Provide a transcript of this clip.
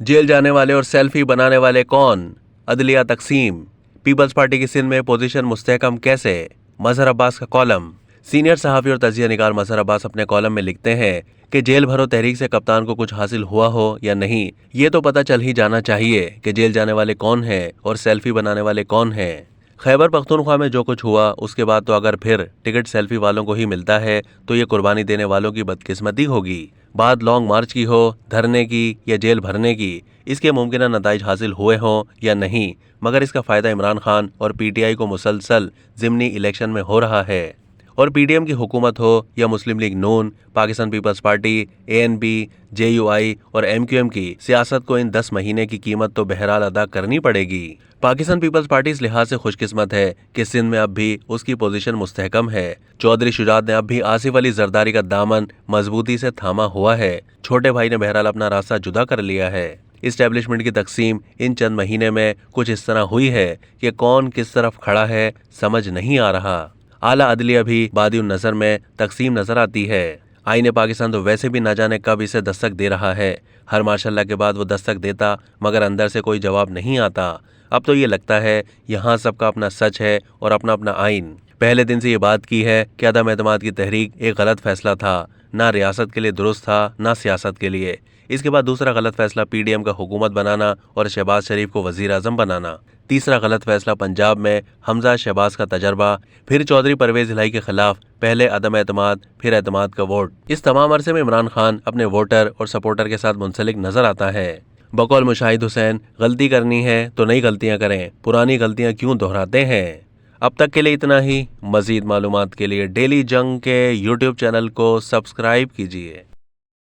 Jail जाने वाले और सेल्फी बनाने वाले कौन? अदलिया तकसीम। पीपल्स पार्टी की सिंध में पोजीशन मुस्तहकम कैसे? मजहर अब्बास का कॉलम। सीनियर सहाफी और तजिया निगार मजहर अब्बास अपने कॉलम में लिखते हैं कि जेल भरो तहरीक से कप्तान को कुछ हासिल हुआ हो या नहीं, ये तो पता चल ही जाना चाहिए कि जेल जाने वाले कौन हैं और सेल्फी बनाने वाले कौन हैं। खैबर पख्तूनख्वा में जो कुछ हुआ उसके बाद तो अगर फिर टिकट सेल्फी वालों को ही मिलता है तो ये कुर्बानी देने वालों की बदकिस्मती होगी। बात लॉन्ग मार्च की हो, धरने की या जेल भरने की, इसके मुमकिन नताइज हासिल हुए हों या नहीं, मगर इसका फ़ायदा इमरान खान और पीटीआई को मुसलसल ज़िमनी इलेक्शन में हो रहा है। और पीडीएम की हुकूमत हो या मुस्लिम लीग नून, पाकिस्तान पीपल्स पार्टी, एएनपी, जेयूआई और एमक्यूएम की सियासत को इन 10 महीने की कीमत तो बहरहाल अदा करनी पड़ेगी। पाकिस्तान पीपल्स पार्टी इस लिहाज से खुशकिस्मत है कि सिंध में अब भी उसकी पोजीशन मुस्तहकम है। चौधरी शुजात ने अब भी आसिफ अली जरदारी का दामन मजबूती से थामा हुआ है। छोटे भाई ने बहरहाल अपना रास्ता जुदा कर लिया है। इस्टेब्लिशमेंट की तकसीम इन चंद महीने में कुछ इस तरह हुई है कि कौन किस तरफ खड़ा है समझ नहीं आ रहा। आला अदलिया भी बादिउन नजर में तकसीम नजर आती है। आईने पाकिस्तान तो वैसे भी न जाने कब इसे दस्तक दे रहा है। हर माशाल्लाह के बाद वो दस्तक देता मगर अंदर से कोई जवाब नहीं आता। अब तो ये लगता है यहाँ सबका अपना सच है और अपना अपना आइन। पहले दिन से ये बात की है कि अदम एतमाद की तहरीक एक गलत फैसला था, ना रियासत के लिए दुरुस्त था ना सियासत के लिए। इसके बाद दूसरा गलत फैसला पीडीएम का हुकूमत बनाना और शहबाज शरीफ को वजीर आजम बनाना। तीसरा गलत फैसला पंजाब में हमजा शहबाज का तजर्बा, फिर चौधरी परवेज इलाही के खिलाफ पहले अदम एतमाद फिर एतमाद का वोट। इस तमाम अरसे में इमरान खान अपने वोटर और सपोर्टर के साथ मुंसलिक नजर आता है। बकौल मुशाहिद हुसैन, गलती करनी है तो नई गलतियां करें, पुरानी गलतियां क्यों दोहराते हैं। अब तक के लिए इतना ही। मजीद मालूमात के लिए डेली जंग के यूट्यूब चैनल को सब्सक्राइब कीजिए।